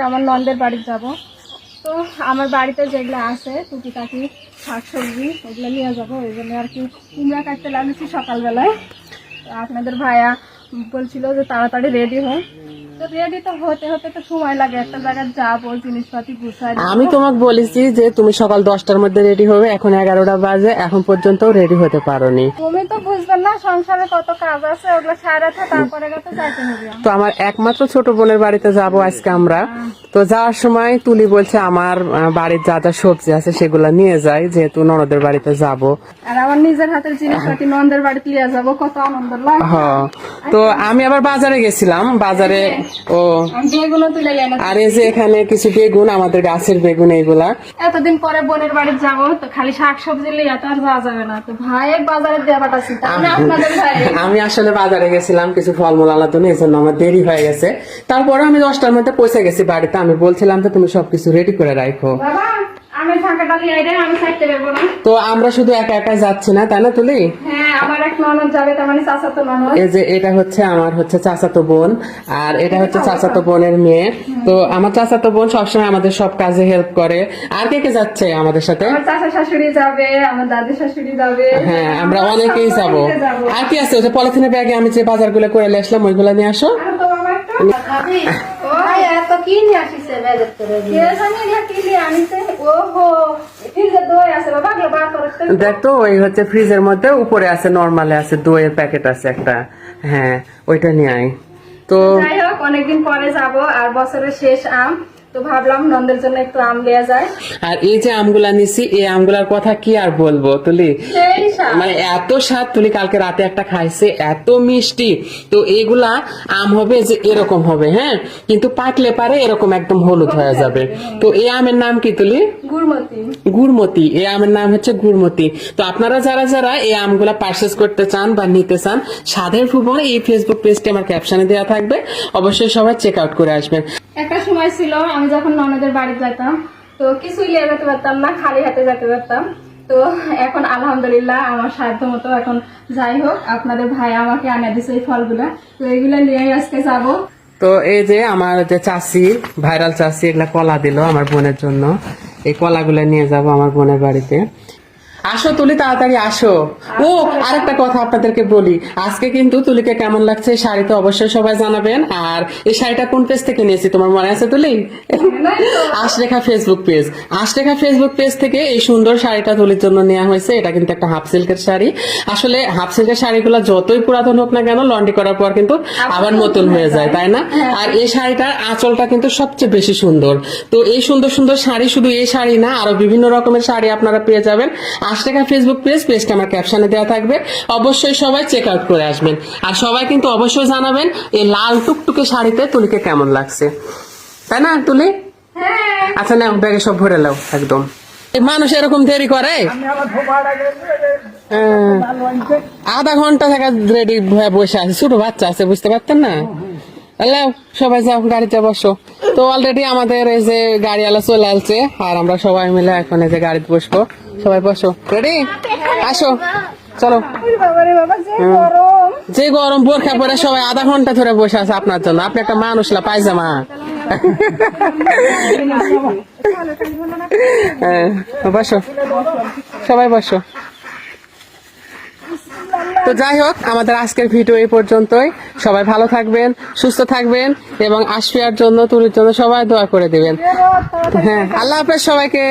আমার নন্দের বাড়ি যাব। তো আমার বাড়িতে যেগুলো আছে টুকিটাকি শাকসবজি ওগুলো নিয়ে যাবো, ওই জন্য আর কি কুমড়া কাটতে লাগছি সকালবেলায়। তো আপনাদের ভাইয়া বলছিল যে তাড়াতাড়ি রেডি হোক, তো রেডি তো হতে হতে তো সময় লাগে, একটা জায়গায় যাবো জিনিসপাতি গুছাই। আমি তোমাকে বলেছি যে তুমি সকাল 10টার মধ্যে রেডি হবে, এখন 11টা বাজে, এখন পর্যন্ত রেডি হতে পারোনি। তুমি তো বুঝবেন না সংসারে কত কাজ আছে, ওগুলো সারাতে তারপরে তো যাইতে হবে। তো আমার একমাত্র ছোট বোনের বাড়িতে যাব আজকে আমরা। তো যাওয়ার সময় তুলি বলছে আমার বাড়ির যা যা সবজি আছে সেগুলা নিয়ে যাই, যেহেতু ননদের বাড়িতে যাব। আর আমার নিজের হাতের জিনিসপাতি নন্দের বাড়িতে নিয়ে যাবো, কত আনন্দ লাগে। হ্যাঁ, তো আমি আবার বাজারে গেছিলাম, বাজারে ও বেগুনও তুলে এনে। আর এই যে এখানে কিছু বেগুন, আমাদের গাছের বেগুন এইগুলা। এতদিন পরে বোনের বাড়ি যাব, তো খালি শাকসবজি লিয়ে তো আর যাওয়া যাবে না, তো ভাইয়ের বাজারে দেওয়া পাঠাচ্ছি। আপনাদের ভাই আমি আসলে বাজারে গেছিলাম কিছু ফলমূল আনার জন্য, এই জন্য আমার দেরি হয়ে গেছে। তারপরে আমি 10টার মধ্যে পৌঁছে গেছি বাড়িতে। আমি বলছিলাম যে তুমি সবকিছু রেডি করে রাখো। বাবা আমি ফাঁকাটা লিয়ে আইরে, আমি চাইতে পারবো না। তো আমরা শুধু একা একা যাচ্ছি না, তাই না তুলি? হ্যাঁ, আমার এক ননদ যাবে, তার মানে চাচাতো ননদ। এই যে এটা হচ্ছে আমার চাচাতো বোন, আর এটা হচ্ছে চাচাতো বোনের মেয়ে। তো আমার চাচাতো বোন সবসময় আমাদের সব কাজে হেল্প করে। আর কে কে যাচ্ছে আমাদের সাথে? আমার চাচা শাশুড়ি যাবে, আমার দাদি শাশুড়ি যাবে। হ্যাঁ, আমরা অনেকেই যাবো। আর কি আছে? ওই যে পলিথিনের ব্যাগে আমি যে বাজারগুলো করে নিয়ে আসলাম, ওইগুলো নিয়ে আসো। আর তো বাবা একটা ভাবি ওই এত কি নিয়ে আসিছে বাজার করে দিয়ে। কে জানি না কি নিয়ে আনিছে। ওহো, ফ্রিজে দই আছে বাবা, এগুলো বার করতে। দেখ তো, ওই হচ্ছে ফ্রিজের মধ্যে উপরে আছে, নরমালে আছে, দইয়ের প্যাকেট আছে একটা। হ্যাঁ, ওইটা নিয়ে আয়। তো যাই হোক, অনেকদিন পরে যাব, আর বছরের শেষ আম, তো ভাবলাম নন্দের জন্য একটু আম লিয়ে যায়। আর এই যে আমগুলা নিছি, এই আমগুলার কথা কি আর বলবো তুলি, সেই স্বাদ। মানে এত স্বাদ। তুলি কালকে রাতে একটা খাইছে, এত মিষ্টি। তো এইগুলা আম হবে যে এরকম হবে, হ্যাঁ, কিন্তু পাকলে পারে এরকম একদম হলুদ হয়ে যাবে। তো এই আমের নাম কি তুলি? গুড়মতি। গুড়মতি। এই আমের নাম হচ্ছে গুড়মতি। তো আপনারা যারা যারা এই আমগুলা পারচেজ করতে চান বা নিতে চান, স্বাদের ভুবন এই ফেসবুক পেজটি আমার ক্যাপশনে দেওয়া থাকবে, অবশ্যই সবাই চেক আউট করে আসবেন। একটা সময় ছিল আমি যখন ননদের বাড়ি যেতাম, তো কিছুই লিয়ে যেতে পারতাম না, খালি হাতে যেতে পারতাম। তো এখন আলহামদুলিল্লাহ আমার সাধ্য মতো এখন যাই হোক, আপনাদের ভাই আমাকে আনে দিছে এই ফলগুলা, তো এইগুলা নিয়েই আজকে যাবো। তো এই যে আমার যে চাচি, ভাইরাল চাচি, এগুলা কলা দিল আমার বোনের জন্য। এই কলাগুলা নিয়ে যাব আমার বোনের বাড়িতে। আসো তুলি, তাড়াতাড়ি আসো। ও আরেকটা কথা আপনাদেরকে বলি, আজকে কিন্তু তুলিকে কেমন লাগছে শাড়িতে অবশ্যই সবাই জানাবেন। আর এই শাড়িটা কোন পেজ থেকে নিয়েছি তোমার মনে আছে তুলি? আশরেখা ফেসবুক পেজ। আশরেখা ফেসবুক পেজ থেকে এই সুন্দর শাড়িটা তুলির জন্য নেওয়া হয়েছে। এটা কিন্তু একটা হাফ সিল্কের শাড়ি। আসলে হাফ সিল্কের শাড়িগুলো যতই পুরাতন হোক না কেন, লন্ড্রি করার পর কিন্তু আবার নতুন হয়ে যায়, তাই না? আর এই শাড়িটার আঁচলটা কিন্তু সবচেয়ে বেশি সুন্দর। তো এই সুন্দর সুন্দর শাড়ি, শুধু এই শাড়ি না, আরো বিভিন্ন রকমের শাড়ি আপনারা পেয়ে যাবেন আশরেখা ফেসবুক পেজটা আমার ক্যাপশনে দেওয়া থাকবে, অবশ্যই সবাই চেক আউট করে আসবেন। আর সবাই কিন্তু অবশ্যই জানাবেন এই লাল টুকটুকে শাড়িতে তুলিকে কেমন লাগছে, তাই না তুলি? আচ্ছা না, ব্যাগে সব ভরে নাও একদম। মানুষ এরকম দেরি করে, আধা ঘন্টা থেকে রেডি হয়ে বসে আছে, ছোট বাচ্চা আছে, বুঝতে পারতেন না? সবাই যাও, গাড়িতে বসো। তো অলরেডি আমাদের এই যে গাড়িওয়ালা চলে আসছে, আর আমরা সবাই মিলে এখন এই যে গাড়িতে বসবো। সবাই বসো, রেডি? আসো, চলো। যে গরম, বোরখা পরে সবাই আধা ঘন্টা ধরে বসে আছে আপনার জন্য। আপনি একটা মানুষ না, পায়জামা। বসো, সবাই বসো। তো যাই হোক, আমাদের আজকের ভিডিও এই পর্যন্তই। সবাই ভালো থাকবেন, সুস্থ থাকবেন, এবং আশফিয়ার জন্য, তুলির জন্য সবাই দোয়া করে দিবেন। হ্যাঁ, আল্লাহ হাফেজ সবাইকে।